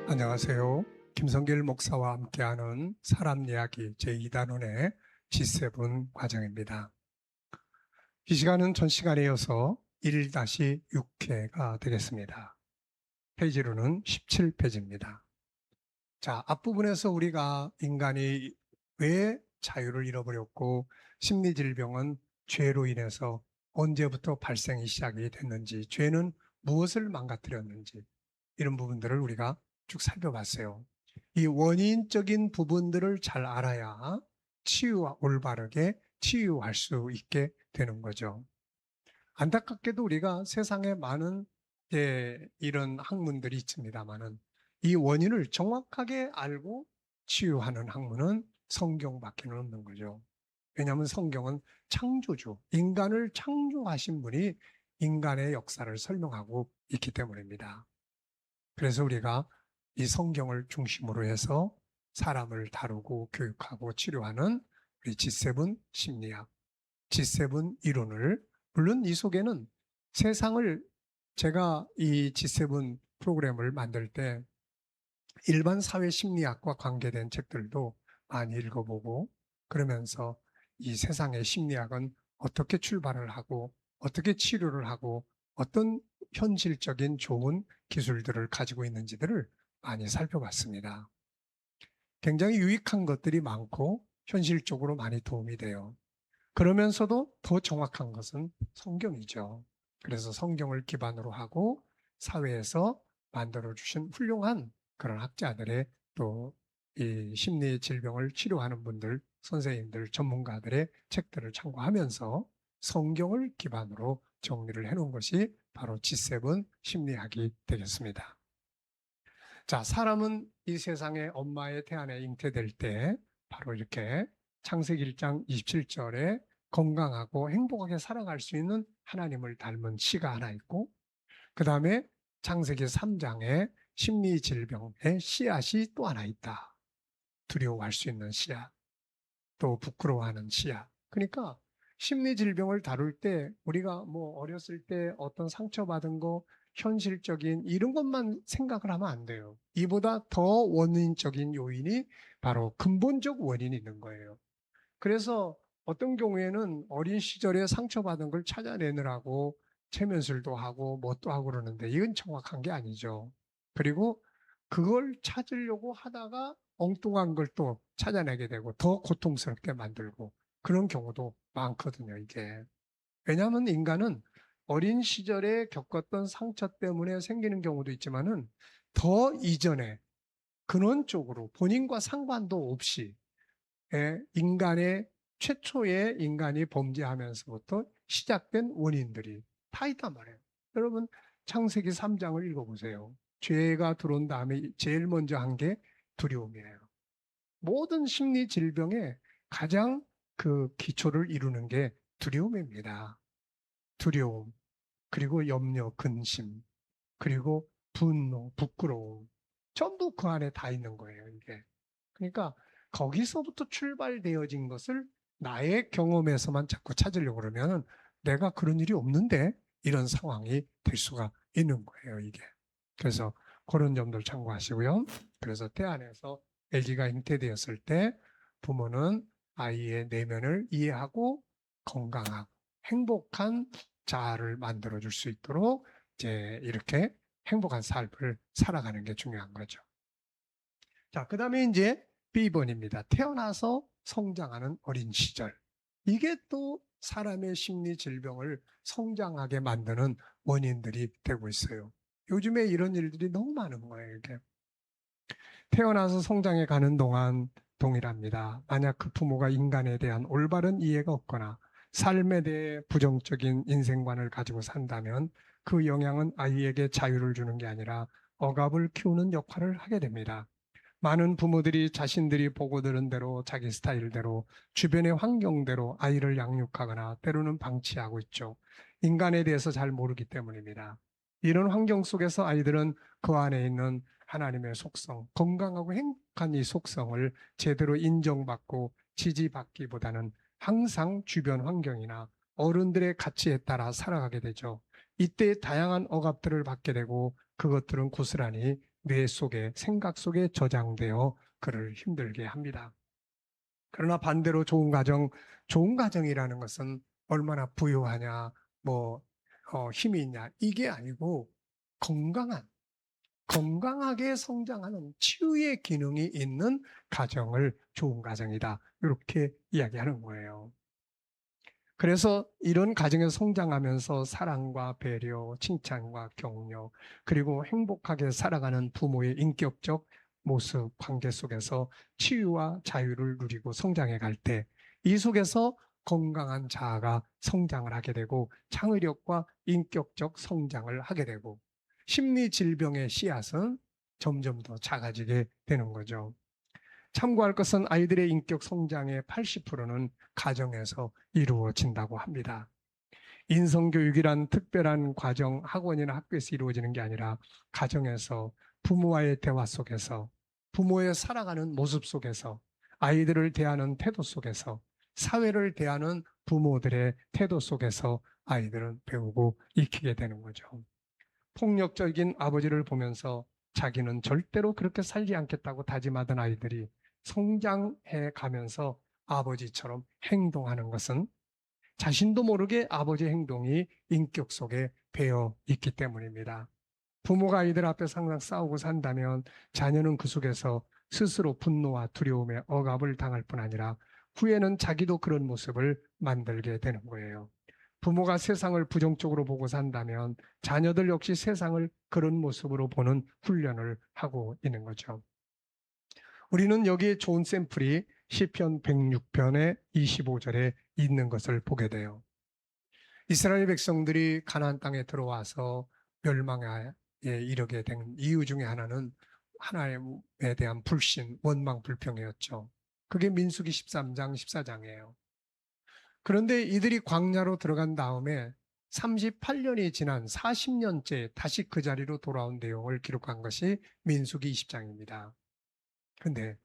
안녕하세요. 김성길 목사와 함께하는 사람 이야기 제2단원의 G7 과정입니다. 이 시간은 전 시간에 이어서 1-6회가 되겠습니다. 페이지로는 17페이지입니다. 자, 앞부분에서 우리가 인간이 왜 자유를 잃어버렸고 심리질병은 죄로 인해서 언제부터 발생이 시작이 됐는지, 죄는 무엇을 망가뜨렸는지 이런 부분들을 우리가 쭉 살펴봤어요. 이 원인적인 부분들을 잘 알아야 올바르게 치유할 수 있게 되는 거죠. 안타깝게도 우리가 세상에 많은 이런 학문들이 있습니다만은 이 원인을 정확하게 알고 치유하는 학문은 성경밖에 없는 거죠. 왜냐하면 성경은 창조주, 인간을 창조하신 분이 인간의 역사를 설명하고 있기 때문입니다. 그래서 우리가 이 성경을 중심으로 해서 사람을 다루고 교육하고 치료하는 우리 G7 심리학, G7 이론을, 물론 이 속에는 세상을, 제가 이 G7 프로그램을 만들 때 일반 사회 심리학과 관계된 책들도 많이 읽어보고, 그러면서 이 세상의 심리학은 어떻게 출발을 하고 어떻게 치료를 하고 어떤 현실적인 좋은 기술들을 가지고 있는지들을 많이 살펴봤습니다. 굉장히 유익한 것들이 많고 현실적으로 많이 도움이 돼요. 그러면서도 더 정확한 것은 성경이죠. 그래서 성경을 기반으로 하고 사회에서 만들어주신 훌륭한 그런 학자들의, 또 이 심리 질병을 치료하는 분들, 선생님들, 전문가들의 책들을 참고하면서 성경을 기반으로 정리를 해놓은 것이 바로 G7 심리학이 되겠습니다. 자, 사람은 이 세상에 엄마의 태안에 잉태될 때 바로 이렇게 창세기 1장 27절에 건강하고 행복하게 살아갈 수 있는 하나님을 닮은 씨가 하나 있고, 그 다음에 창세기 3장에 심리질병의 씨앗이 또 하나 있다. 두려워할 수 있는 씨앗, 또 부끄러워하는 씨앗. 그러니까 심리질병을 다룰 때 우리가 뭐 어렸을 때 어떤 상처받은 거, 현실적인 이런 것만 생각을 하면 안 돼요. 이보다 더 원인적인 요인이, 바로 근본적 원인이 있는 거예요. 그래서 어떤 경우에는 어린 시절에 상처받은 걸 찾아내느라고 최면술도 하고 뭣도 하고 그러는데 이건 정확한 게 아니죠. 그리고 그걸 찾으려고 하다가 엉뚱한 걸 또 찾아내게 되고 더 고통스럽게 만들고 그런 경우도 많거든요, 이게. 왜냐하면 인간은 어린 시절에 겪었던 상처 때문에 생기는 경우도 있지만은 더 이전에 근원적으로 본인과 상관도 없이 인간의 최초의 인간이 범죄하면서부터 시작된 원인들이 다 있단 말이에요. 여러분 창세기 3장을 읽어보세요. 죄가 들어온 다음에 제일 먼저 한 게 두려움이에요. 모든 심리 질병의 가장 그 기초를 이루는 게 두려움입니다. 두려움, 그리고 염려, 근심, 그리고 분노, 부끄러움, 전부 그 안에 다 있는 거예요, 이게. 그러니까 거기서부터 출발되어진 것을 나의 경험에서만 자꾸 찾으려고 그러면 내가 그런 일이 없는데 이런 상황이 될 수가 있는 거예요, 이게. 그래서 그런 점들 참고하시고요. 그래서 태안에서 아기가 잉태되었을 때 부모는 아이의 내면을 이해하고 건강하고 행복한 자아를 만들어 줄 수 있도록 이제 이렇게 행복한 삶을 살아가는 게 중요한 거죠. 자, 그 다음에 이제 B번입니다. 태어나서 성장하는 어린 시절. 이게 또 사람의 심리 질병을 성장하게 만드는 원인들이 되고 있어요. 요즘에 이런 일들이 너무 많은 거예요, 이게. 태어나서 성장해 가는 동안 동일합니다. 만약 그 부모가 인간에 대한 올바른 이해가 없거나 삶에 대해 부정적인 인생관을 가지고 산다면 그 영향은 아이에게 자유를 주는 게 아니라 억압을 키우는 역할을 하게 됩니다. 많은 부모들이 자신들이 보고 들은 대로 자기 스타일대로 주변의 환경대로 아이를 양육하거나 때로는 방치하고 있죠. 인간에 대해서 잘 모르기 때문입니다. 이런 환경 속에서 아이들은 그 안에 있는 하나님의 속성, 건강하고 행복한 이 속성을 제대로 인정받고 지지받기보다는 항상 주변 환경이나 어른들의 가치에 따라 살아가게 되죠. 이때 다양한 억압들을 받게 되고 그것들은 고스란히 뇌 속에, 생각 속에 저장되어 그를 힘들게 합니다. 그러나 반대로 좋은 가정이라는 것은 얼마나 부유하냐, 뭐, 힘이 있냐, 이게 아니고 건강하게 성장하는 치유의 기능이 있는 가정을 좋은 가정이다. 이렇게 이야기하는 거예요. 그래서 이런 가정에서 성장하면서 사랑과 배려, 칭찬과 격려, 그리고 행복하게 살아가는 부모의 인격적 모습, 관계 속에서 치유와 자유를 누리고 성장해 갈 때, 이 속에서 건강한 자아가 성장을 하게 되고, 창의력과 인격적 성장을 하게 되고, 심리 질병의 씨앗은 점점 더 작아지게 되는 거죠. 참고할 것은 아이들의 인격 성장의 80%는 가정에서 이루어진다고 합니다. 인성교육이란 특별한 과정, 학원이나 학교에서 이루어지는 게 아니라 가정에서 부모와의 대화 속에서 부모의 살아가는 모습 속에서 아이들을 대하는 태도 속에서 사회를 대하는 부모들의 태도 속에서 아이들은 배우고 익히게 되는 거죠. 폭력적인 아버지를 보면서 자기는 절대로 그렇게 살지 않겠다고 다짐하던 아이들이 성장해 가면서 아버지처럼 행동하는 것은 자신도 모르게 아버지 행동이 인격 속에 배어 있기 때문입니다. 부모가 아이들 앞에서 항상 싸우고 산다면 자녀는 그 속에서 스스로 분노와 두려움에 억압을 당할 뿐 아니라 후에는 자기도 그런 모습을 만들게 되는 거예요. 부모가 세상을 부정적으로 보고 산다면 자녀들 역시 세상을 그런 모습으로 보는 훈련을 하고 있는 거죠. 우리는 여기에 좋은 샘플이 시편 106편의 25절에 있는 것을 보게 돼요. 이스라엘 백성들이 가나안 땅에 들어와서 멸망에 이르게 된 이유 중에 하나는 하나님에 대한 불신, 원망, 불평이었죠. 그게 민수기 13장, 14장이에요. 그런데 이들이 광야로 들어간 다음에 38년이 지난 40년째 다시 그 자리로 돌아온 내용을 기록한 것이 민수기 20장입니다. 근데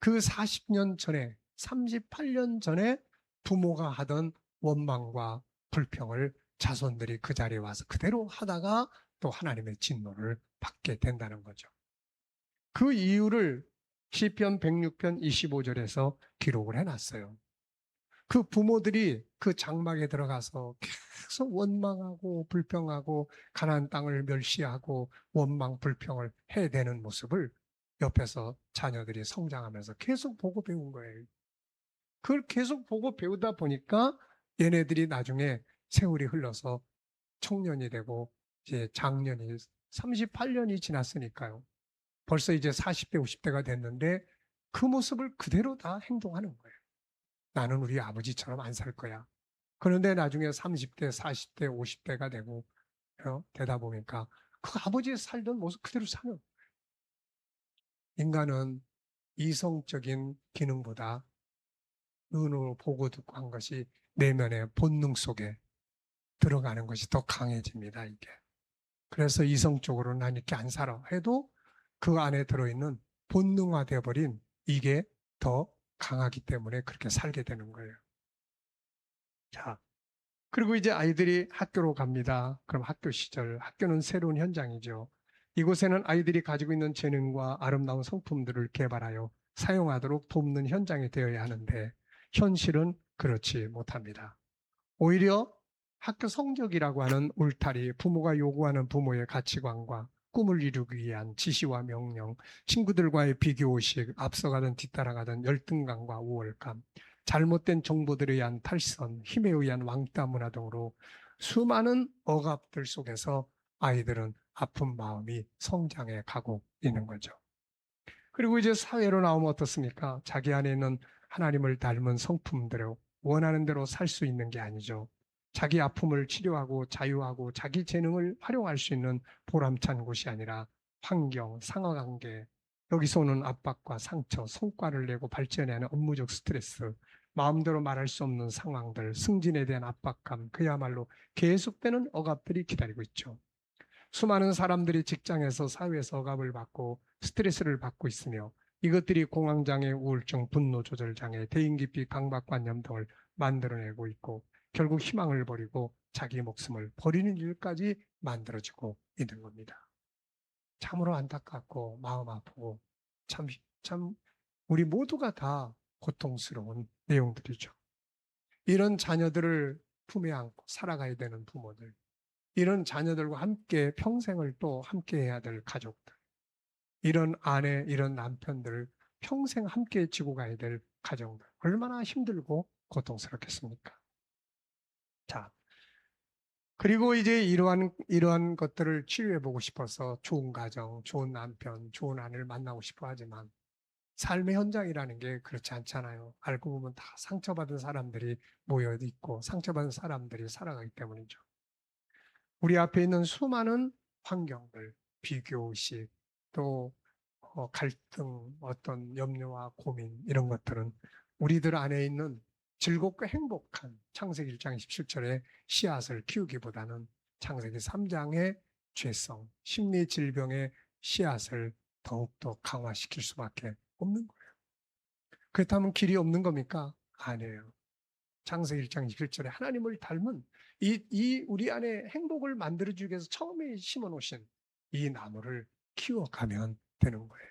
그 40년 전에, 38년 전에 부모가 하던 원망과 불평을 자손들이 그 자리에 와서 그대로 하다가 또 하나님의 진노를 받게 된다는 거죠. 그 이유를 시편 106편 25절에서 기록을 해놨어요. 그 부모들이 그 장막에 들어가서 계속 원망하고 불평하고 가나안 땅을 멸시하고 원망 불평을 해대는 모습을 옆에서 자녀들이 성장하면서 계속 보고 배운 거예요. 그걸 계속 보고 배우다 보니까 얘네들이 나중에 세월이 흘러서 청년이 되고 이제 장년이 38년이 지났으니까요. 벌써 이제 40대, 50대가 됐는데 그 모습을 그대로 다 행동하는 거예요. 나는 우리 아버지처럼 안 살 거야. 그런데 나중에 30대, 40대, 50대가 되고 되다 보니까 그 아버지의 살던 모습 그대로 사는. 인간은 이성적인 기능보다 눈으로 보고 듣고 한 것이 내면의 본능 속에 들어가는 것이 더 강해집니다, 이게. 그래서 이성적으로 난 이렇게 안 살아 해도 그 안에 들어있는 본능화되어 버린 이게 더 강하기 때문에 그렇게 살게 되는 거예요. 자, 그리고 이제 아이들이 학교로 갑니다. 그럼 학교 시절, 학교는 새로운 현장이죠. 이곳에는 아이들이 가지고 있는 재능과 아름다운 성품들을 개발하여 사용하도록 돕는 현장이 되어야 하는데 현실은 그렇지 못합니다. 오히려 학교 성적이라고 하는 울타리, 부모가 요구하는 부모의 가치관과 꿈을 이루기 위한 지시와 명령, 친구들과의 비교의식, 앞서가든 뒤따라가든 열등감과 우월감, 잘못된 정보들에 의한 탈선, 힘에 의한 왕따 문화 등으로 수많은 억압들 속에서 아이들은 아픈 마음이 성장해 가고 있는 거죠. 그리고 이제 사회로 나오면 어떻습니까? 자기 안에 있는 하나님을 닮은 성품대로 원하는 대로 살 수 있는 게 아니죠. 자기 아픔을 치료하고 자유하고 자기 재능을 활용할 수 있는 보람찬 곳이 아니라 환경, 상하관계, 여기서 오는 압박과 상처, 성과를 내고 발전하는 업무적 스트레스, 마음대로 말할 수 없는 상황들, 승진에 대한 압박감, 그야말로 계속되는 억압들이 기다리고 있죠. 수많은 사람들이 직장에서 사회에서 억압을 받고 스트레스를 받고 있으며 이것들이 공황장애, 우울증, 분노조절장애, 대인기피, 강박관념 등을 만들어내고 있고 결국 희망을 버리고 자기 목숨을 버리는 일까지 만들어지고 있는 겁니다. 참으로 안타깝고 마음 아프고 참 우리 모두가 다 고통스러운 내용들이죠. 이런 자녀들을 품에 안고 살아가야 되는 부모들, 이런 자녀들과 함께 평생을 또 함께 해야 될 가족들, 이런 아내, 이런 남편들 평생 함께 지고 가야 될 가정들, 얼마나 힘들고 고통스럽겠습니까? 자, 그리고 이제 이러한 것들을 치유해 보고 싶어서 좋은 가정, 좋은 남편, 좋은 아내를 만나고 싶어 하지만 삶의 현장이라는 게 그렇지 않잖아요. 알고 보면 다 상처받은 사람들이 모여 있고 상처받은 사람들이 살아가기 때문이죠. 우리 앞에 있는 수많은 환경들, 비교의식, 또 갈등, 어떤 염려와 고민 이런 것들은 우리들 안에 있는 즐겁고 행복한 창세기 1장 27절의 씨앗을 키우기보다는 창세기 3장의 죄성, 심리 질병의 씨앗을 더욱더 강화시킬 수밖에 없는 거예요. 그렇다면 길이 없는 겁니까? 아니에요. 창세기 1장 21절에 하나님을 닮은 이 우리 안에 행복을 만들어주기 위해서 처음에 심어 놓으신 이 나무를 키워가면 되는 거예요.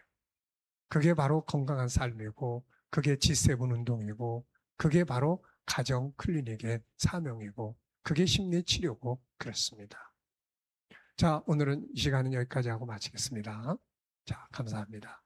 그게 바로 건강한 삶이고, 그게 G7 운동이고, 그게 바로 가정 클리닉의 사명이고, 그게 심리 치료고 그렇습니다. 자, 오늘은 이 시간은 여기까지 하고 마치겠습니다. 자, 감사합니다.